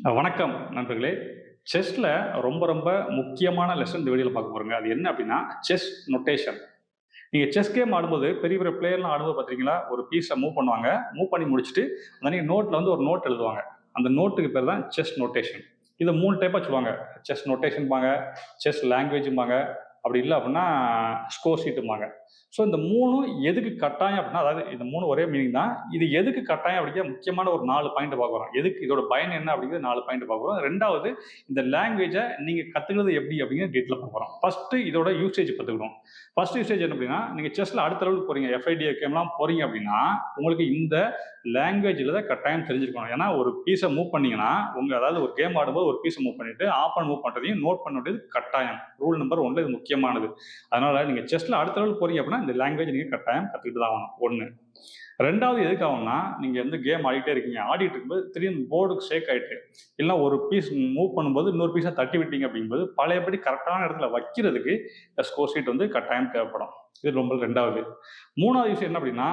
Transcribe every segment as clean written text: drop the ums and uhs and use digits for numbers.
வணக்கம் நண்பர்களே. செஸ்ல ரொம்ப ரொம்ப முக்கியமான லெசன் இந்த வீடியோல பார்க்க போறோங்க. அது என்ன அப்படின்னா, செஸ் நொட்டேஷன். நீங்க செஸ் கேம் ஆடும்போது பெரிய பெரிய பிளேயர்லாம் ஆடும்போது பார்த்திருக்கீங்களா, ஒரு பீஸ மூவ் பண்ணுவாங்க. மூவ் பண்ணி முடிச்சுட்டு, அந்த அன்னைக்கு நோட்ல வந்து ஒரு நோட் எழுதுவாங்க. அந்த நோட்டுக்கு பேர் தான் செஸ் நொட்டேஷன். இத 3 டைப்பா சொல்லுவாங்க. செஸ் நொட்டேஷன்பாங்க, செஸ் லாங்குவேஜ்பாங்க, அப்படி இல்ல அப்படின்னா ஸ்கோர் ஷீட்டும்பாங்க. ஸோ இந்த 3ம் எதுக்கு கட்டாயம் அப்படின்னா, அதாவது இந்த 3 ஒரே மீனிங் தான். இது எதுக்கு கட்டாயம் அப்படிங்கிற முக்கியமான ஒரு 4 பாயிண்ட் பார்க்க போறோம். எதுக்கு இதோட பயன் என்ன அப்படிங்கிறது 4 பாயிண்ட் பார்க்க போறோம். 2வது இந்த லாங்குவேஜ நீங்க கத்துக்கிறது எப்படி அப்படிங்கிறது டீட்டெயிலா பார்க்க போறோம். ஃபர்ஸ்ட் இதோட யூசேஜ் கத்துக்கணும். ஃபர்ஸ்ட் யூசேஜ் என்ன அப்படின்னா, நீங்க செஸ்ல அடுத்த லெவலுக்கு போறீங்க. FIDE கேம்லாம் போறீங்க அப்படின்னா, உங்களுக்கு இந்த லாங்குவேஜ்ல தான் கட்டாயம் தெரிஞ்சிருக்கணும். ஏன்னா ஒரு பீஸ மூவ் பண்ணீங்கன்னா, அதாவது ஒரு கேம் ஆடும்போது ஒரு பீஸ மூவ் பண்ணிட்டு, ஆப்போனன்ட் மூவ் பண்றதையும் நோட் பண்ண வேண்டியது கட்டாயம். ரூல் நம்பர் 1ல இது முக்கியமானது. அதனால நீங்க செஸ்ல அடுத்த லெவலுக்கு போறீங்க அப்படின்னா, இந்த லாங்குவேஜ் நீங்க கட்டாயம் கத்துக்கிட்டு தான் ஆகணும். 1. 2வது எதுக்கு ஆகும்னா, நீங்க வந்து கேம் ஆடிட்டே இருக்கீங்க. ஆடிட்டு இருக்கும்போது திடீர்னு போர்டு ஷேக் ஆயிட்டு, இல்ல ஒரு பீஸ் மூவ் பண்ணும்போது இன்னொரு பீஸ தட்டி விட்டீங்க அப்படிங்கும்போது, பழையபடி கரெக்ட்டான இடத்துல வைக்கிறதுக்கு இந்த ஸ்கோர் ஷீட் வந்து கட்டாயம் தேவைப்படும். இது ரொம்ப 2வது. 3வது விஷயம் என்ன அப்படின்னா,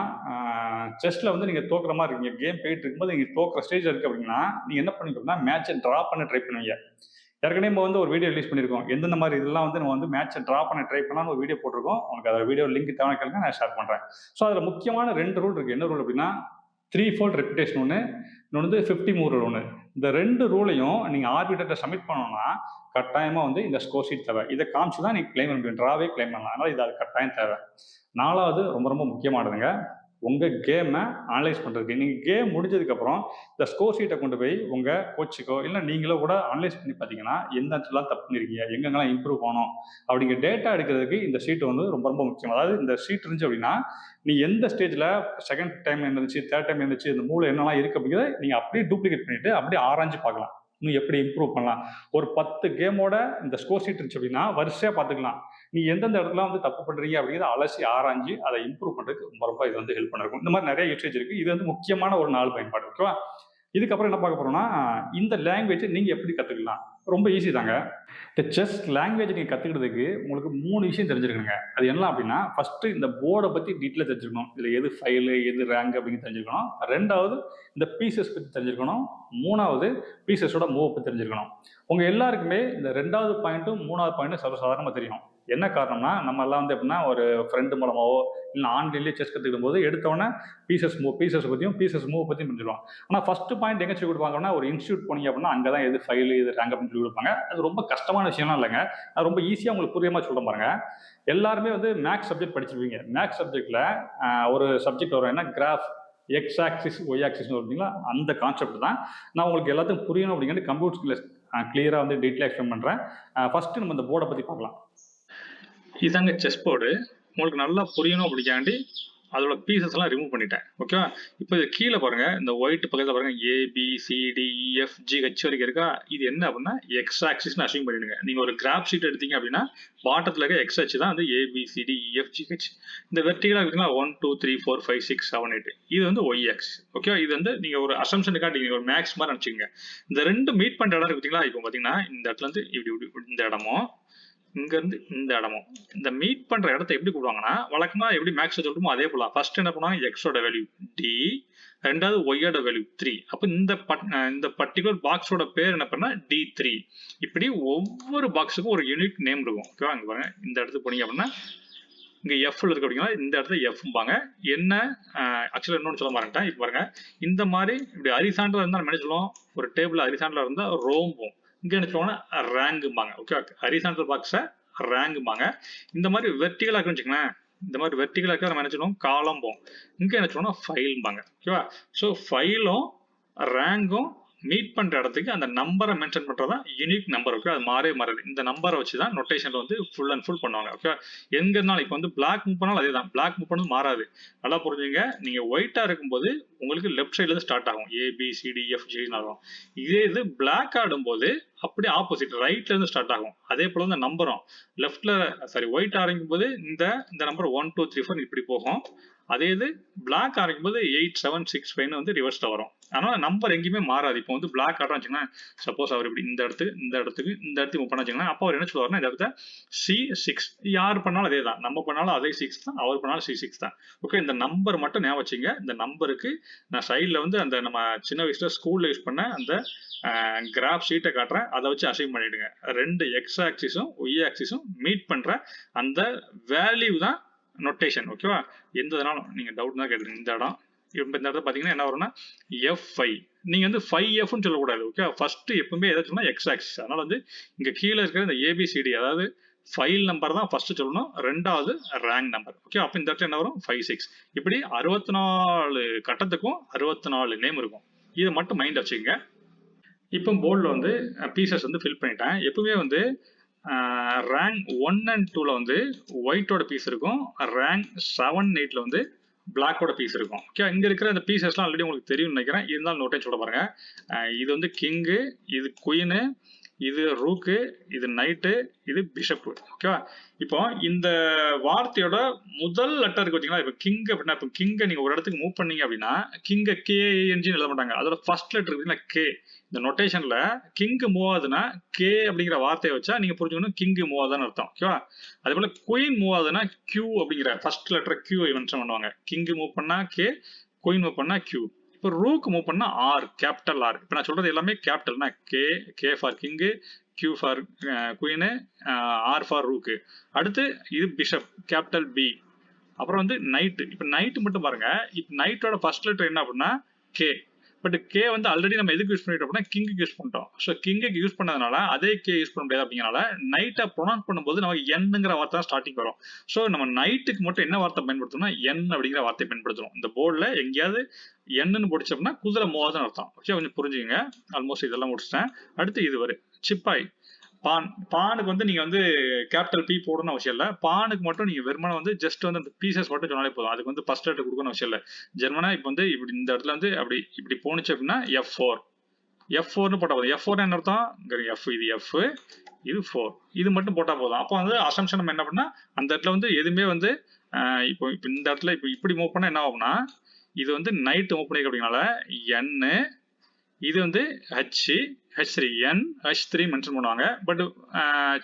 செஸ்ல வந்து நீங்க தோக்குற மாரி இருக்கீங்க. கேம் போயிட்டு இருக்கும்போது நீங்க தோக்குற ஸ்டேஜ்ல இருக்கு அப்படின்னா, நீங்க என்ன பண்ணுவீங்கன்னா, மேட்ச டிரா பண்ண ட்ரை பண்ணுவீங்க. ஏற்கனவே நம்ம வந்து ஒரு வீடியோ ரிலீஸ் பண்ணியிருக்கோம். எந்தெந்த மாரி இதெல்லாம் வந்து நம்ம வந்து மேட்ச டிரா பண்ண ட்ரை பண்ணலாம்னு ஒரு வீடியோ போட்டிருக்கோம். உங்களுக்கு அந்த வீடியோ லிங்க் தேவைன்னா கேளுங்க, நான் ஷேர் பண்றேன். ஸோ அதுல முக்கியமான 2 ரூல் இருக்கு. என்ன ரூல் அப்படின்னா, 3 ஃபோல்ட் ரெபியூட்டேஷன் ஒண்ணு, இன்னொன்னு வந்து 50 மூவ் ரூல் ஒண்ணு. இந்த 2 ரூலையும் நீங்க ஆர்பிட்டர்ட்ட சப்மிட் பண்ணணும்னா, கட்டாயமா வந்து இந்த ஸ்கோர் ஷீட் தேவை. இத காமிச்சு தான் நீங்க கிளைம் பண்ண முடியும். டிராவே கிளைம் பண்ணலாம். அதனால இது அது கட்டாயம் தேவை. 4வது ரொம்ப ரொம்ப முக்கியமானதுங்க. உங்க கேம அனலைஸ் பண்றதுக்கு. நீங்க கேம் முடிஞ்சதுக்கப்புறம் இந்த ஸ்கோர் ஷீட்ட கொண்டு போய் உங்க கோச்சுக்கோ, இல்ல நீங்களோ கூட அனலைஸ் பண்ணி பார்த்தீங்கன்னா, எந்த இடத்துலலாம் தப்பு பண்ணியிருக்கீங்க, எங்கெங்கலாம் இம்ப்ரூவ் பண்ணணும் அப்படிங்கிற டேட்டா எடுக்கிறதுக்கு இந்த ஷீட் வந்து ரொம்ப ரொம்ப முக்கியம். அதாவது இந்த ஷீட் இருந்துச்சு அப்படின்னா, நீ எந்த ஸ்டேஜ்ல 2ண்ட் டைம் இருந்துச்சு, 3rd டைம் இருந்துச்சு, இந்த மூவ்ல என்னலாம் இருக்கு அப்படிங்கிறத நீங்க அப்படியே டூப்ளிகேட் பண்ணிட்டு அப்படியே ஆராய்ஞ்சு பார்க்கலாம். இன்னும் எப்படி இம்ப்ரூவ் பண்ணலாம். ஒரு 10 கேமோட இந்த ஸ்கோர் ஷீட் இருந்துச்சு அப்படின்னா, வரிசையா பார்த்துக்கலாம். நீ எந்தெந்த இடத்துல வந்து தப்பு பண்றீங்க அப்படிங்கிறத அலசி ஆராய்ஞ்சு அதை இம்ப்ரூவ் பண்றதுக்கு ரொம்ப ரொம்ப இது வந்து ஹெல்ப் பண்ணிருக்கும். இந்த மாதிரி நிறைய யூசேஜ் இருக்கு. இது வந்து முக்கியமான ஒரு 4 பயன்பாடு. ஓகேவா? இதுக்கப்புறம் என்ன பார்க்க போறோம்னா, இந்த லாங்குவேஜ் நீங்க எப்படி கத்துக்கலாம்? ரொம்ப ஈஸி தாங்க. இந்த செஸ் லாங்குவேஜ் நீங்க கத்துக்கிறதுக்கு உங்களுக்கு 3 விஷயம் தெரிஞ்சிருக்கணுங்க. அது என்ன அப்படின்னா, ஃபர்ஸ்ட் இந்த போர்ட பத்தி டீட்டெயிலா தெரிஞ்சுக்கணும். இதுல எது ஃபைல், எது ரேங்க் அப்படின்னு தெரிஞ்சுக்கணும். 2வது இந்த பீசஸ் பத்தி தெரிஞ்சிருக்கணும். 3வது பீசஸோட மூவ் பத்தி தெரிஞ்சிருக்கணும். உங்க எல்லாருக்குமே இந்த 2வது பாயிண்ட்டும் 3வது பாயிண்ட்டும் சர்வசாதாரணமா தெரியும். என்ன காரணம்னா, நம்ம எல்லாம் வந்து எப்படின்னா ஒரு ஃப்ரெண்டு மூலமாவோ, இல்ல ஆன்லைன்லயே செஸ் கத்துக்கிடும் போது எடுத்தோடனே பீசஸ் பத்தியும் பீசஸ் மூவ் பத்தியும் தெரிஞ்சிருவோம். ஆனா ஃபர்ஸ்ட் பாயிண்ட் எங்க சொல்லி கொடுப்பாங்கன்னா, ஒரு இன்ஸ்டியூட் போனீங்க அப்படின்னா அங்கதான் எது ஃபைல், எது ரேங்க் அப்படின்னு சொல்லி கொடுப்பாங்க. அது ரொம்ப கஷ்டமான விஷயம்லாம் இல்லைங்க. அது ரொம்ப ஈஸியா உங்களுக்கு புரியுற மாதிரி சொல்றேன் பாருங்க. எல்லாருமே வந்து மேக்ஸ் சப்ஜெக்ட் படிச்சிருப்பீங்க. மேக்ஸ் சப்ஜெக்ட்ல ஒரு சப்ஜெக்ட் வரும். என்ன graph, X axis, Y axis வருதுங்களா, அந்த கான்செப்ட் தான் நான் உங்களுக்கு எல்லாத்துக்கும் புரியணும் அப்படிங்கிறது கம்ப்யூட்டர் கிளியரா வந்து டீட்டெயிலாக எக்ஸ்பிளைன் பண்றேன். ஃபர்ஸ்ட் நம்ம இந்த போர்டை பத்தி பார்க்கலாம். இதாங்க செஸ் போர்டு. உங்களுக்கு நல்லா புரியணும் அப்படிக்காண்டி அதோட பீசஸ் எல்லாம் ரிமூவ் பண்ணிட்டேன். ஓகேவா? இப்போ இது கீழே பாருங்க, இந்த ஒயிட் பக்கத்தில் பாருங்க, ABCDEFG வரைக்கும் இருக்கா. இது என்ன அப்படின்னா எக்ஸ் ஆக்சிஸ்னு அசியூம் பண்ணிடுங்க. நீங்க ஒரு கிராஃப் ஷீட் எடுத்தீங்க அப்படின்னா பாட்டத்தில் இருக்க எக்ஸ் அச்சு தான் வந்து ABCDEFGH. இந்த வெர்டிகலா இருக்குங்களா, 1 2 3 4 5 6 7 8, இது வந்து ஒய் ஆக்சிஸ். ஓகேவா? இது வந்து நீங்க ஒரு அசம்ஷனுக்காண்டி நீங்க ஒரு மேக்ஸ் மாதிரி நினைச்சுங்க. இந்த ரெண்டு மீட் பண்ற இடம் இருக்கு பார்த்தீங்களா. இப்போ பார்த்தீங்கன்னா இந்த இடத்துல இருந்து இப்படி இந்த இடமும் இங்க இருந்து இந்த இடமும் இந்த மீட் பண்ற இடத்த எப்படி கூடுவாங்கன்னா, வழக்கமா எப்படி மேக்ஸ் சொல்லுமோ அதே போல ஃபர்ஸ்ட் என்ன பண்ணுவாங்க, எக்ஸோட வேல்யூ D, ரெண்டாவது ஒய்யோட வேல்யூ 3. அப்ப இந்த பர்டிகுலர் பாக்ஸோட பேர் என்ன பண்ணா D3. இப்படி ஒவ்வொரு பாக்ஸுக்கும் ஒரு யூனிக் நேம் இருக்கும். ஓகேவா? இங்க பாருங்க, இந்த இடத்துக்கு போனீங்க அப்படின்னா இங்க எஃப்ல இருக்கு அப்படின்னா இந்த இடத்துல எஃப்பாங்க. என்ன ஆக்சுவலா இன்னொன்னு சொல்ல மாட்டேன். இப்ப பாருங்க, இந்த மாதிரி இப்படி ஹரிசாண்டலா இருந்தா நம்ம என்ன சொல்லுவோம், ஒரு டேபிள் ஹரிசாண்டலா இருந்தா ரோம்பும், இங்க என்ன சொல்லுவாங்கன்னா ரேங்கும்பாங்க. Okay, horizontal பாக்ஸ ரேங்கும்பாங்க. இந்த மாதிரி வெர்டிகலா இருக்குன்னு வச்சுக்கோங்களேன், இந்த மாதிரி வெர்டிகலா இருக்க நம்ம என்ன சொல்லுவோம், காலம் போம். இங்க என்ன சொல்லுவோம்னா ஃபைல்பாங்க. ஓகேவா? ஸோ ஃபைலும் ரேங்கும் மீட் பண்ற இடத்துக்கு அந்த நம்பரை மென்ஷன் பண்றதா யூனிக் நம்பர். ஓகே, அது மாறாது. இந்த நம்பரை வச்சுதான் நோட்டேஷன்ல வந்து ஃபுல் அண்ட் ஃபுல் பண்ணுவாங்க. ஓகே, எங்க இருந்தாலும் இப்போ வந்து பிளாக் மூவ் பண்ணாலும் அதே தான். பிளாக் மூவ் பண்ணது மாறாது. நல்லா புரிஞ்சுங்க. நீங்க ஒயிட்டா இருக்கும்போது உங்களுக்கு லெஃப்ட் சைட்ல இருந்து ஸ்டார்ட் ஆகும், ABCDEFG ஆகும். இதே இது பிளாக் ஆடும்போது அப்படியே ஆப்போசிட் ரைட்ல இருந்து ஸ்டார்ட் ஆகும். அதே போல இந்த நம்பரும் லெஃப்ட்ல ஒயிட் ஆரம்பிக்கும் போது இந்த நம்பர் 1 2 3 4 இப்படி போகும். அதே இது பிளாக் ஆரம்பிக்கும் போது 8765 வந்து ரிவர்ஸ்ல வரும். ஆனா நம்பர் எங்கேயுமே மாறாது. இப்போ வந்து பிளாக் ஆடுறோம் வச்சுக்கோங்க, சப்போஸ் அவர் இப்படி இந்த இடத்துக்கு மூவ் பண்ண வச்சுக்கோங்க, அப்போ அவர் என்ன சொல்லுவாருன்னா இந்த இடத்த C6. யார் பண்ணாலும் அதே தான், நம்ம பண்ணாலும் அதே 6 தான், அவர் பண்ணாலும் C6 தான். ஓகே, இந்த நம்பர் மட்டும் ஞாபகம் வச்சுங்க. இந்த நம்பருக்கு நான் சைடில் வந்து அந்த நம்ம சின்ன வயசுல ஸ்கூல்ல யூஸ் பண்ண அந்த கிராஃப் ஷீட்டை காட்டுறேன், அதை வச்சு அசைன் பண்ணிடுங்க. 2 எக்ஸ் ஆக்சிஸும் ஒய் ஆக்சிஸும் மீட் பண்ற அந்த வேல்யூ தான் நொட்டேஷன். ஓகேவா, எந்த இதனாலும் நீங்க டவுட் தான் கேட்டுருங்க. இந்த இடம் இப்போ இந்த இடத்துல பார்த்தீங்கன்னா என்ன வரும்னா F5. நீங்க வந்து 5Fன்னு சொல்லக்கூடாது. ஓகே, ஃபர்ஸ்ட் எப்பவுமே எதை சொல்லணும், எக்ஸ் ஆக்சிஸ். அதனால வந்து இங்க கீழே இருக்கிற இந்த ஏபிசிடி, அதாவது ஃபைல் நம்பர் தான் ஃபர்ஸ்ட் சொல்லணும், ரெண்டாவது ரேங்க் நம்பர். ஓகே, அப்போ இந்த இடத்துல என்ன வரும் 56. இப்படி 64 கட்டத்துக்கும் 64 நேம் இருக்கும். இதை மட்டும் மைண்ட் வச்சுக்கோங்க. இப்போ போர்டில் வந்து பீசஸ் வந்து ஃபில் பண்ணிட்டேன். எப்பவுமே வந்து ரேங்க் 1 and 2ல வந்து ஒயிட்டோட பீஸ் இருக்கும், ரேங்க் 7, 8ல வந்து பிளாக்கோட பீஸ் இருக்கும். ஓகே, இங்க இருக்கிற அந்த பீசஸ்லாம் ஆல்ரெடி உங்களுக்கு தெரியும்னு நினைக்கிறேன். இருந்தாலும் நோட்டே சொல்ல பாருங்க. இது வந்து கிங்கு, இது குயினு, இது ரூக்கு, இது நைட்டு, இது பிஷப்பு. ஓகேவா, இப்போ இந்த வார்த்தையோட முதல் லெட்டர் இருக்கு பார்த்தீங்களா, இப்போ கிங் அப்படின்னா, இப்போ கிங்கை நீங்க ஒரு இடத்துக்கு மூவ் பண்ணீங்க அப்படின்னா கிங்கை KNG எழுத மாட்டாங்க. அதோட ஃபர்ஸ்ட் லெட்டர் இருக்குன்னா கே. இந்த நொட்டேஷன்ல கிங் மூவ் ஆகுதுன்னா கே அப்படிங்கிற வார்த்தையை வச்சா நீங்க புரிஞ்சுக்கணும் கிங் மூவ் ஆகுதுன்னு அர்த்தம். ஓகேவா, அதே போல குயின் மூவ் ஆகுதுன்னா Q அப்படிங்கிற ஃபர்ஸ்ட் லெட்டர் Q மென்ஷன் பண்ணுவாங்க. கிங் மூவ் பண்ணா கே, குயின் மூவ் பண்ணா Q. இப்போ ரூக்கு மூவ் பண்ணா ஆர், கேபிட்டல் ஆர். இப்போ நான் சொல்றது எல்லாமே கேபிட்டல்னா K for king, Q for queen, R for rook. அடுத்து இது பிஷப், கேபிட்டல் பி. அப்புறம் வந்து நைட்டு. இப்போ நைட்டு மட்டும் பாருங்க, இப்போ நைட்டோட ஃபர்ஸ்ட் லெட்டர் என்ன அப்படின்னா கே. பட் கே வந்து ஆல்ரெடி நம்ம எதுக்கு யூஸ் பண்ணிட்டோம் அப்படின்னா கிங்குக்கு யூஸ் பண்ணிட்டோம். ஸோ கிங்குக்கு யூஸ் பண்ணதுனால அதே கே யூஸ் பண்ண முடியாது. அப்படிங்கிறனால நைட்டை ப்ரொனவுன்ஸ் பண்ணும்போது நமக்கு என்னங்கிற வார்த்தை தான் ஸ்டார்டிங் வரும். ஸோ நம்ம நைட்டுக்கு மட்டும் என்ன வார்த்தை பயன்படுத்தணும்னா என் அப்படிங்கிற வார்த்தையை பயன்படுத்தணும். இந்த போர்டில் எங்கேயாவது என்னன்னு போடிச்சோம்னா குதிரை மோதுன்னு அர்த்தம். ஓகே, கொஞ்சம் புரிஞ்சுங்க. ஆல்மோஸ்ட் இதெல்லாம் முடிச்சிட்டேன். அடுத்து இது வரும் சிப்பாய். பானுக்கு வந்து நீங்க வந்து கேபிட்டல் பி போடணும்னு அவசியம் இல்லை. பானுக்கு மட்டும் நீங்க வெறுமனை வந்து ஜஸ்ட் வந்து அந்த பீசஸ் மட்டும் சொன்னாலே போதும். அதுக்கு வந்து ஃபர்ஸ்ட் லெட்டர் கொடுக்கணும் அவசியம் இல்லை. ஜெர்மனா இப்போ வந்து இப்படி இந்த இடத்துல வந்து அப்படி இப்படி போனுச்சு அப்படின்னா F4ன்னு போட்டா போதும். F4 என்ன அர்த்தம், F, இது F, இது 4, இது மட்டும் போட்டா போதும். அப்போ வந்து அசம்ஷன் நம்ம என்ன பண்ணா அந்த இடத்துல வந்து எதுவுமே வந்து இப்போ இந்த இடத்துல இப்போ இப்படி மூவ் பண்ணா என்ன ஆகும்னா இது வந்து நைட் மூவ் பண்ணிக்க அப்படிங்கனால N, இது வந்து H3 N H3 மென்ஷன் பண்ணுவாங்க. பட்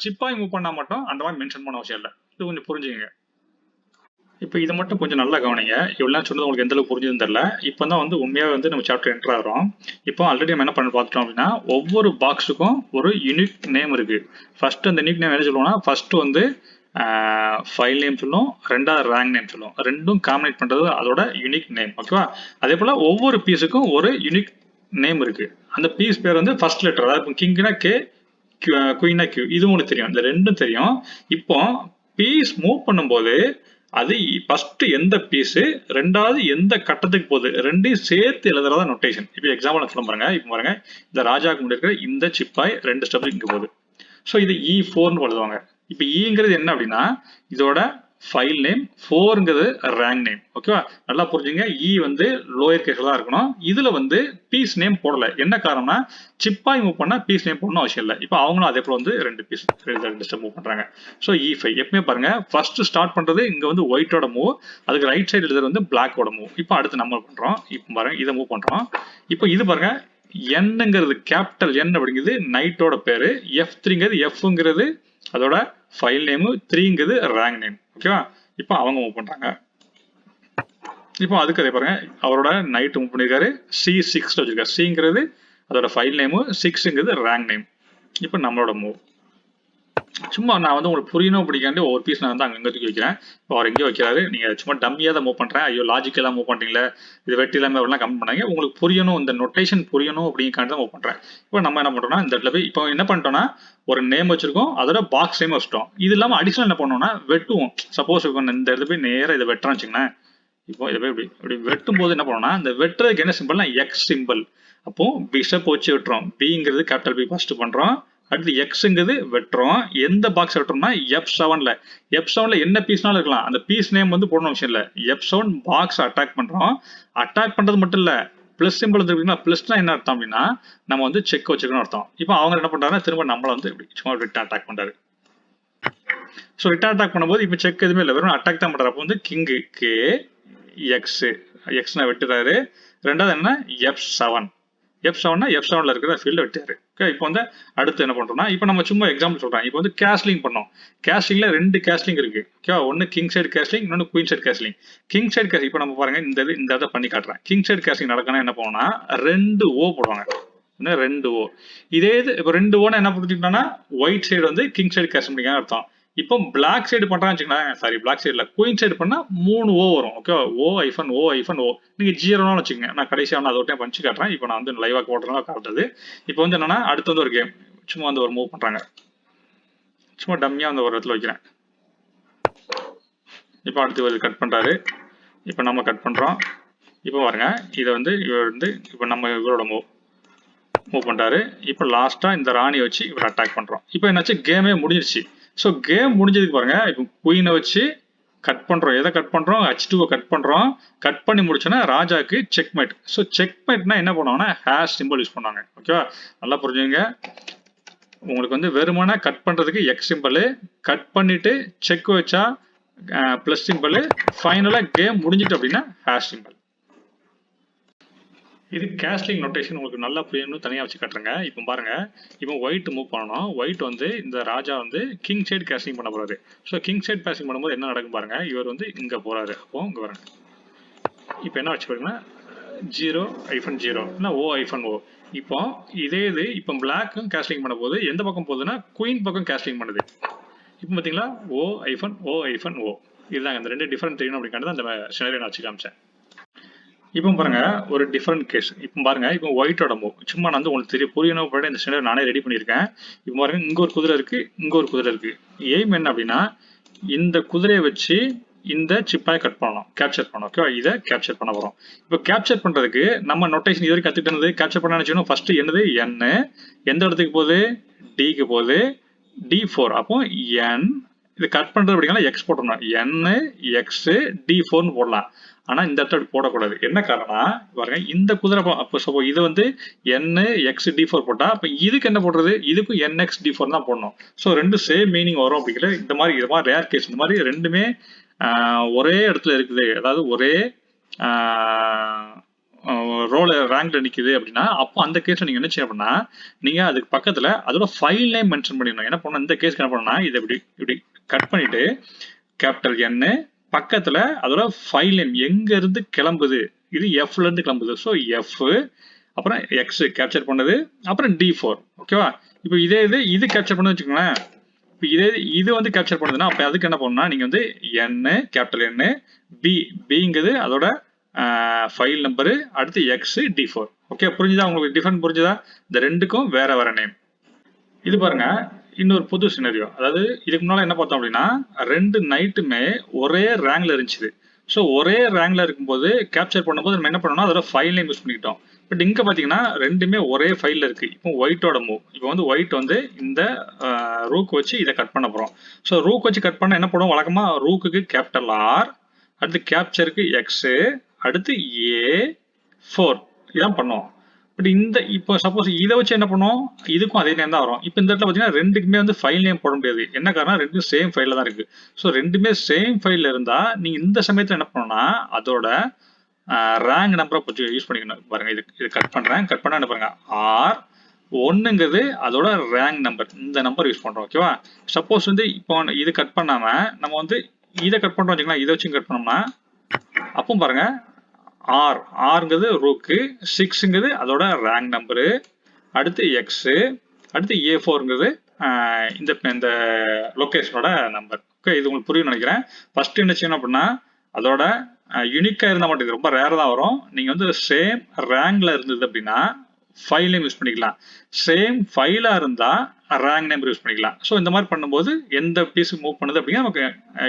சிப்பாய் மூவ் பண்ணா மட்டும் அந்த மாதிரி மென்ஷன் பண்ண அவசியம் இல்லை. இது கொஞ்சம் புரிஞ்சுங்க. இப்போ இதை மட்டும் கொஞ்சம் நல்லா கவனிங்க. இவ்வளோ சொன்னது உங்களுக்கு எந்த அளவுக்கு புரிஞ்சதுன்னு தெரியல. இப்போ தான் வந்து உண்மையாக வந்து நம்ம சாப்டர் என்டர் ஆகிறோம். இப்போ ஆல்ரெடி நம்ம என்ன பண்ணி பார்த்துட்டோம் அப்படின்னா ஒவ்வொரு பாக்ஸுக்கும் ஒரு யூனிக் நேம் இருக்கு. ஃபர்ஸ்ட் அந்த யூனிக் நேம் என்ன சொல்லுவோம்னா ஃபர்ஸ்ட் வந்து ஃபைல் நேம் சொல்லுவோம், ரெண்டாவது ரேங்க் நேம் சொல்லுவோம். ரெண்டும் காம்பினேட் பண்றது அதோட யூனிக் நேம். ஓகேவா, அதே போல ஒவ்வொரு பீஸுக்கும் ஒரு யூனிக் நேம் இருக்கு. அந்த பீஸ் பேர் வந்து ஃபர்ஸ்ட் லெட்டர், அதாவது கிங்னா கே, குயினா Q. இது உங்களுக்கு தெரியும், இந்த ரெண்டும் தெரியும். இப்போ பீஸ் மூவ் பண்ணும்போது அது ஃபர்ஸ்ட் எந்த பீஸ், ரெண்டாவது எந்த கட்டத்துக்கு போகுது, ரெண்டையும் சேர்த்து எழுதுறதா நோட்டேஷன். இப்போ எக்ஸாம்பிள் சொல்ல பாருங்க. இப்போ பாருங்க, இந்த ராஜாக்கு முன்னாடி இருக்கிற இந்த சிப்பாய் 2 ஸ்டெப் இங்க போகுது. ஸோ இது E4ன்னு எழுதுவாங்க. இப்போ ஈங்கிறது என்ன அப்படின்னா இதோட ஃபைல் நேம், 4ங்கிறது ரேங்க் நேம். ஓகேவா, நல்லா புரிஞ்சுங்க. இ வந்து லோயர் கேஸ்ல தான் இருக்கணும். இதுல வந்து பீஸ் நேம் போடல. என்ன காரணம்னா சிப்பாய் மூவ் பண்ணா பீஸ் நேம் போடணும் அவசியம் இல்லை. இப்போ அவங்களும் அதே போல வந்து 2 ஸ்டெப் மூவ் பண்றாங்க. ஸோ E5 எப்பவுமே பாருங்க ஃபர்ஸ்ட் ஸ்டார்ட் பண்றது இங்க வந்து ஒயிட்டோட மூவ், அதுக்கு ரைட் சைடு எழுதுறது வந்து பிளாக்கோட மூவ். இப்போ அடுத்து நம்ம பண்றோம். இப்போ பாருங்க இதை மூவ் பண்றோம். இப்போ இது பாருங்க என்னங்கிறது கேபிட்டல் N அப்படிங்கிறது நைட்டோட பேரு, F3ங்கிறது Fங்கிறது அதோட ஃபைல் நேமு, 3ங்கிறது ரேங்க் நேம். ஓகேவா, இப்போ அவங்க மூவ் பண்றாங்க. இப்போ அதுக்கு அதே பாருங்க அவரோட நைட் மூவ் பண்ணிருக்காரு, C6 வச்சிருக்காரு. Cங்கிறது அதோட ஃபைல் நேமு, 6ங்கிறது ரேங்க் நேம். இப்போ நம்மளோட மூவ் சும்மா நான் வந்து உங்களுக்கு புரியணும் பிடிக்காண்டி ஒவ்வொரு பீஸ் நான் வந்து அங்கே தூக்கி வைக்கிறேன். இப்போ அவர் எங்கேயோ வைக்கிறாரு, நீங்க சும்மா டம்மியாக தான் மூவ் பண்றேன், ஐயோ லாஜிக்கெல்லாம் மூவ் பண்றீங்களே, இது வெட்டி எல்லாமே எல்லாம் கம்மி பண்ணாங்க. உங்களுக்கு புரியணும், இந்த நொட்டேஷன் புரியணும் அப்படிங்காண்டி தான் மூவ் பண்றேன். இப்போ நம்ம என்ன பண்றோம்னா இந்த இடத்துல போய் இப்போ என்ன பண்ணிட்டோம்னா ஒரு நேம் வச்சிருக்கோம், அதோட பாக்ஸ் நேம் வச்சிட்டோம். இது இல்லாமல் அடிஷனல் என்ன பண்ணோம்னா வெட்டுவோம். சப்போஸ் இப்போ இந்த இடத்துல போய் நேராக இதை வெட்டுறோம்னு வச்சுங்களேன். இப்போ இதை போய் இப்படி வெட்டும் போது என்ன பண்ணோம்னா இந்த வெட்டுறதுக்கு என்ன சிம்பிள்னா எக்ஸ் சிம்பிள். அப்போ பிஷப் வச்சு வெட்டுறோம். பிங்கிறது கேபிட்டல் பி ஃபர்ஸ்ட் பண்றோம். அடுத்து எக்ஸ்ங்கிறது வெட்டுறோம். எந்த பாக்ஸ் வெட்டுறோம்னா F7ல. F7ல என்ன பீஸ்னாலும் இருக்கலாம், அந்த பீஸ் நேம் வந்து போடணும் விஷயம் இல்லை. F7 பாக்ஸ் அட்டாக் பண்றோம். அட்டாக் பண்றது மட்டும் இல்ல, பிளஸ் சிம்பிள் இருக்குங்களா, பிளஸ்னா என்ன அர்த்தம் அப்படின்னா நம்ம வந்து செக் வச்சுக்கணும் அர்த்தம். இப்போ அவங்க என்ன பண்றாங்கன்னா திரும்ப நம்மள வந்து இப்படி சும்மா ரிட்டர்ன் அட்டாக் பண்றாரு. ஸோ ரிட்டர்ன் அட்டாக் பண்ணும்போது இப்போ செக் எதுவுமே இல்லை, வெறும் அட்டாக் தான் பண்றாரு. அப்போ வந்து கிங்கு கே, எக்ஸ் எக்ஸ்னா வெட்டுறாரு. ரெண்டாவது என்ன F7 F7னா F7ல இருக்கிற ஃபீல்ட வெட்டாரு. ஓகே, இப்போ வந்து அடுத்து என்ன பண்றோம்னா, இப்போ நம்ம சும்மா எக்ஸாம்பிள் சொல்றேன். இப்போ வந்து கேஸ்லிங் பண்ணோம். கேஸ்லிங்ல 2 கேஸ்லிங் இருக்கு. ஓகே, ஒன்னு கிங் சைடு கேஸ்லிங், இன்னொன்னு queen side castling. King side castling இப்போ நம்ம பாருங்க, இந்த இதை பண்ணி காட்டுறேன். கிங் சைடு கேஸ்லிங் நடக்கணும் என்ன பண்ணுவோம்னா 2 ஓ போடுவாங்க. 2 ஓ. இதே இது இப்போ 2 ஓன்னு என்ன புரிஞ்சுக்கிட்டோம்னா ஒயிட் சைடு வந்து கிங் சைடு கேஸ்லிங் பண்ணிக்க அர்த்தம். இப்போ பிளாக் சைடு பண்றான்னு வச்சுக்கோங்களேன், சாரி பிளாக் சைடுல குயின் சைடு பண்ணா 3 ஓ வரும். ஓகே, O-O நீங்க 0ன்னு வச்சுக்கோங்க. நான் கடைசியா அதை ஒரு டைம் பண்ணி காட்டுறேன். இப்போ நான் வந்து லைவா போடுறதுனால காட்டுறது. இப்போ வந்து என்னன்னா அடுத்து வந்து ஒரு கேம் சும்மா வந்து ஒரு மூவ் பண்றாங்க. சும்மா டம்மியா வந்து ஒரு இடத்துல வைக்கிறேன். இப்போ அடுத்து இவர் கட் பண்றாரு. இப்போ நம்ம கட் பண்றோம். இப்போ பாருங்க, இதை வந்து இவர் வந்து இப்போ நம்ம இவரோட மூவ் பண்றாரு. இப்போ லாஸ்டா இந்த ராணி வச்சு இவர் அட்டாக் பண்றோம். இப்போ என்னாச்சு, கேமே முடிஞ்சிருச்சு. ஸோ கேம் முடிஞ்சதுக்கு பாருங்க, இப்போ குயினை வச்சு கட் பண்றோம். எதை கட் பண்றோம், H2 கட் பண்றோம். கட் பண்ணி முடிச்சோன்னா ராஜாக்கு செக்மேட். ஸோ செக்மேட்னா என்ன பண்ணுவாங்கன்னா ஹேஷ் சிம்பிள் யூஸ் பண்ணுவாங்க. ஓகேவா, நல்லா புரிஞ்சுங்க. உங்களுக்கு வந்து வெறுமனா கட் பண்றதுக்கு எக்ஸ் சிம்பிள், கட் பண்ணிட்டு செக் வச்சா பிளஸ் சிம்பிள், ஃபைனலா கேம் முடிஞ்சிட்டு அப்படின்னா ஹேஷ் சிம்பிள். இது கேஸ்லிங் நோட்டேஷன் உங்களுக்கு நல்லா புரியணும், தனியாக வச்சு கட்டுறங்க. இப்போ பாருங்க, இப்போ ஒயிட் மூவ் பண்ணணும். ஒயிட் வந்து இந்த ராஜா வந்து கிங் சைடு கேஸ்லிங் பண்ண போறாரு. ஸோ கிங் சைடு கேஸ்லிங் பண்ணும்போது என்ன நடக்கும் பாருங்க, இவர் வந்து இங்க போறாரு. அப்போ இங்க பாருங்க, இப்போ என்ன வச்சு பாருங்கன்னா 0-0 இல்லை O-O. இப்போ இதே இது இப்போ பிளாக்கும் கேஸ்லிங் பண்ண போது எந்த பக்கம் போகுதுன்னா குயின் பக்கம் கேஸ்லிங் பண்ணுது. இப்போ பார்த்தீங்களா O-O. இதுதாங்க இந்த 2 டிஃபரெண்ட் தெரியணும் அப்படிங்கிறது அந்த சினரியோ நான் வச்சு காமிச்சேன். இப்போ பாருங்க ஒரு டிஃப்ரெண்ட் கேஸ். இப்போ பாருங்க, இப்போ ஒயிட்டோட மூவ் சும்மா நான் வந்து உங்களுக்கு தெரிய புரியணும் பட் இந்த சினரியோ நானே ரெடி பண்ணியிருக்கேன். இப்போ பாருங்க, இங்க ஒரு குதிரை இருக்கு, இங்க ஒரு குதிரை இருக்கு. எய்ம் என்ன அப்படின்னா இந்த குதிரையை வச்சு இந்த சிப்பாய் கட் பண்ணணும், கேப்சர் பண்ணணும். ஓகே, இதை கேப்சர் பண்ண போறோம். இப்போ கேப்சர் பண்றதுக்கு நம்ம நோட்டேஷன் இது வரைக்கும் கத்துக்கிட்டது, கேப்சர் பண்ண நினைச்சோம் ஃபர்ஸ்ட் என்னது N, எந்த இடத்துக்கு போகுது Dக்கு போகுது, D4. அப்போ N இது கட் பண்றது அப்படின்னா எக்ஸ் போட்டோம்னா N-X D4ன்னு போடலாம். ஆனா இந்த இடத்துல போடக்கூடாது. என்ன காரணம் பாருங்க, இந்த குதிரை அப்போ சப்போஸ் இது வந்து N-X D4 போட்டா அப்ப இதுக்கு என்ன போடுறது, இதுக்கும் N-X D4 தான் போடணும். ஸோ ரெண்டு சேம் மீனிங் வரும் அப்படிங்கிற இந்த மாதிரி ரேர் கேஸ். இந்த மாதிரி ரெண்டுமே ஒரே இடத்துல இருக்குது, அதாவது ஒரே ரோல ரேங்க்ல நிக்குது அப்படின்னா அப்போ அந்த கேஸ் நீங்க என்ன செய்யணும் அப்படின்னா நீங்க அதுக்கு பக்கத்துல அதோட ஃபைல் நேம் மென்ஷன் பண்ணிடணும். என்ன பண்ணணும், இந்த கேஸ்க்கு என்ன பண்ணணும்னா இதை இப்படி கட் பண்ணிட்டு கேபிட்டல் N பக்கத்துல அதோட ஃபைல் நேம் எங்க இருந்து கிளம்புது, இது Fல இருந்து கிளம்புது. ஸோ F அப்புறம் X கேப்சர் பண்ணது, அப்புறம் D4. ஓகேவா, இப்போ இது கேப்சர் பண்ணு வச்சுக்கோங்களேன். இப்போ இது வந்து கேப்சர் பண்ணுதுன்னா அப்போ அதுக்கு என்ன பண்ணணும்னா நீங்க வந்து N கேபிட்டல் N பிங்கிறது அதோட ஃபைல் நம்பரு, அடுத்து X D4. ஓகே, புரிஞ்சுதா உங்களுக்கு? டிஃபரெண்ட் புரிஞ்சுதா? இந்த ரெண்டுக்கும் வேற வேற நேம். இது பாருங்க இன்னொரு புது சினரியோ. அதாவது இதுக்கு முன்னால என்ன பார்த்தோம் அப்படின்னா 2 நைட்டுமே ஒரே ரேங்க்ல இருந்துச்சு. ஸோ ஒரே ரேங்க்ல இருக்கும்போது கேப்சர் பண்ணும்போது நம்ம என்ன பண்ணோம்னா அதோட ஃபைல் நேம் யூஸ் பண்ணிக்கிட்டோம். பட் இங்க பாத்தீங்கன்னா ரெண்டுமே ஒரே ஃபைல்ல இருக்கு. இப்போ ஒயிட்டோட மூவ், இப்போ வந்து ஒயிட் வந்து இந்த ரூக் வச்சு இதை கட் பண்ண போறோம். ஸோ ரூக் வச்சு கட் பண்ண என்ன பண்ணுவோம், வழக்கமா ரூக்குக்கு கேபிட்டல் R, அடுத்து கேப்சருக்கு X, அடுத்து A4 இதான் பண்ணுவோம். பட் இப்போ சப்போஸ் இதை வச்சு என்ன பண்ணுவோம், இதுக்கும் அதே நேம் தான் வரும். இப்போ இந்த இடத்துல பார்த்தீங்கன்னா ரெண்டுக்குமே வந்து ஃபைல் நேம் போட முடியாது. என்ன காரணம், ரெண்டும் சேம் ஃபைல்ல தான் இருக்கு. ஸோ ரெண்டுமே சேம் ஃபைல்ல இருந்தா நீங்க இந்த சமயத்தில் என்ன பண்ணணும்னா அதோட ரேங்க் நம்பரை கொஞ்சம் யூஸ் பண்ணிக்கணும். பாருங்க, இது கட் பண்றேன், கட் பண்ணா என்ன பாருங்க R1ங்கிறது அதோட ரேங்க் நம்பர், இந்த நம்பர் யூஸ் பண்றோம். ஓகேவா, சப்போஸ் வந்து இப்போ இது கட் பண்ணாம நம்ம வந்து இதை கட் பண்றோம் வச்சுக்கலாம், இதை வச்சு கட் பண்ணோம்னா அப்போ பாருங்க ஆர்ங்கிறது ரூக்கு, 6ங்கிறது அதோட ரேங்க் நம்பரு, அடுத்து எக்ஸ், அடுத்து A4ங்கிறது இந்த லொக்கேஷனோட நம்பர். ஓகே, இது உங்களுக்கு புரியும் நினைக்கிறேன். ஃபர்ஸ்ட் என்ன செய்யணும் அப்படின்னா அதோட யூனிக்கா இருந்தால் மட்டும், இது ரொம்ப ரேர் தான் வரும். நீங்க வந்து சேம் ரேங்க்ல இருந்தது அப்படின்னா ஃபைல் நேம் யூஸ் பண்ணிக்கலாம், சேம் ஃபைலா இருந்தா ரேங்க் நேம் யூஸ் பண்ணிக்கலாம். ஸோ இந்த மாதிரி பண்ணும்போது எந்த பீஸ் மூவ் பண்ணுது அப்படின்னா நமக்கு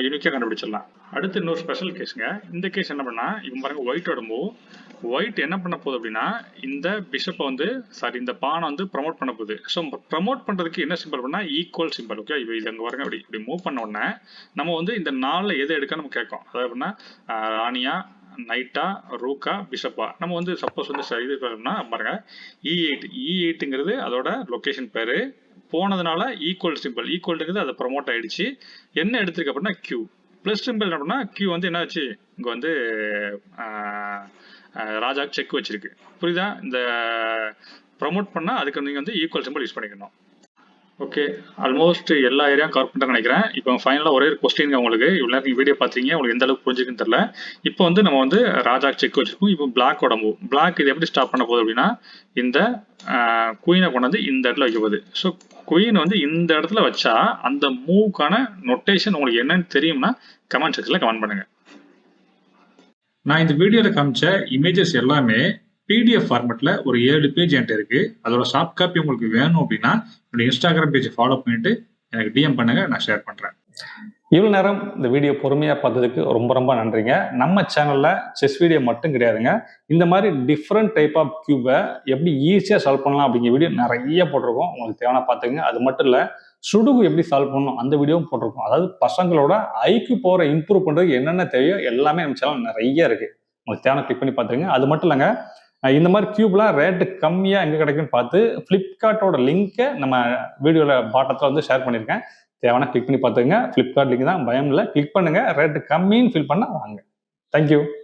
யூனிக்கா கண்டுபிடிச்சிடலாம். அடுத்து இன்னொரு ஸ்பெஷல் கேஸுங்க. இந்த கேஸ் என்ன பண்ணா இப்போ பாருங்க ஒயிட்டோட மூவ், ஒயிட் என்ன பண்ண போகுது அப்படின்னா இந்த பிஷப்பை வந்து இந்த பானை வந்து ப்ரமோட் பண்ண போகுது. ஸோ ப்ரமோட் பண்றதுக்கு என்ன சிம்பிள் பண்ணா ஈக்குவல் சிம்பிள். ஓகே, இப்போ இது அங்கே பாருங்க, இப்படி மூவ் பண்ண உடனே நம்ம வந்து இந்த 4ல் எதை எடுக்க நம்ம கேட்கும். அதாவது அப்படின்னா ராணியா, நைட்டா, ரூக்கா, பிஷப்பா. நம்ம வந்து சப்போஸ் வந்து இது பண்ணோம்னா பாருங்க E8ங்கிறது அதோட லொகேஷன் பேரு போனதுனால ஈக்குவல் சிம்பிள், ஈக்குவல்ங்கிறது அதை ப்ரமோட் ஆயிடுச்சு. என்ன எடுத்திருக்கு அப்படின்னா Q பிளஸ் சிம்பிள். அப்படின்னா Q வந்து என்ன ஆச்சு, இங்கே வந்து ராஜா செக் வச்சிருக்கு. புரியுதா? இந்த ப்ரொமோட் பண்ணால் அதுக்கு நீங்கள் வந்து ஈக்குவல் சிம்பிள் யூஸ் பண்ணிக்கணும். ஓகே, ஆல்மோஸ்ட் எல்லா ஏரியாவும் கவர் பண்ணிட்டு நினைக்கிறேன். இப்போ ஃபைனலாக ஒரே ஒரு கொஸ்டின் உங்களுக்கு. இவ்வளோ நேரம் நீங்கள் வீடியோ பார்த்தீங்க, உங்களுக்கு எந்த அளவுக்கு புரிஞ்சுக்குன்னு தெரியல. இப்போ வந்து நம்ம வந்து ராஜா செக் வச்சிருக்கோம். இப்போ பிளாக்கோட மூவ். பிளாக் இது எப்படி ஸ்டாப் பண்ண போகுது அப்படின்னா, இந்த குயினை கொண்டு வந்து இந்த இடத்துல வைக்க போகுது. ஸோ குயின் வந்து இந்த இடத்துல வச்சா அந்த மூவ்க்கான நொட்டேஷன் உங்களுக்கு என்னன்னு தெரியும்னா கமெண்ட் செக்ஷனில் கமெண்ட் பண்ணுங்க. நான் இந்த வீடியோவில் காமிச்ச இமேஜஸ் எல்லாமே பிடிஎஃப் ஃபார்மெட்டில் ஒரு 7 பேஜ் என்கிட்ட இருக்கு. அதோட சாஃப்ட் காப்பி உங்களுக்கு வேணும் அப்படின்னா என்னோட இன்ஸ்டாகிராம் பேஜை ஃபாலோ பண்ணிட்டு எனக்கு டிஎம் பண்ணுங்க, நான் ஷேர் பண்ணுறேன். இவ்வளோ நேரம் இந்த வீடியோ பொறுமையாக பார்த்ததுக்கு ரொம்ப ரொம்ப நன்றிங்க. நம்ம சேனலில் செஸ் வீடியோ மட்டும் கிடையாதுங்க, இந்த மாதிரி டிஃப்ரெண்ட் டைப் ஆஃப் கியூபை எப்படி ஈஸியாக சால்வ் பண்ணலாம் அப்படிங்கிற வீடியோ நிறைய போட்டிருக்கோம். உங்களுக்கு தேவையான பார்த்துங்க. அது மட்டும் இல்லை, சுடுகு எப்படி சால்வ் பண்ணணும் அந்த வீடியோவும் போட்டிருக்கோம். அதாவது பசங்களோட ஐக்கு போகிற இம்ப்ரூவ் பண்ணுறதுக்கு என்னென்ன தேவையோ எல்லாமே நம்ம சேனல் நிறைய இருக்குது. உங்களுக்கு தேவையான கிளிக் பண்ணி பார்த்துங்க. அது மட்டும் இல்லைங்க, இந்த மாதிரி கியூப்லாம் ரேட்டு கம்மியாக எங்கே கிடைக்குன்னு பார்த்து ஃப்ளிப்கார்ட்டோட லிங்க்கை நம்ம வீடியோவில் பாட்டத்தில் வந்து ஷேர் பண்ணியிருக்கேன். தேவையான கிளிக் பண்ணி பார்த்துங்க. ஃப்ளிப்கார்ட் லிங்க் தான், பயம் இல்லை. கிளிக் பண்ணுங்கள். ரேட்டு கம்மின்னு ஃபீல் பண்ணால் வாங்க. தேங்க்யூ.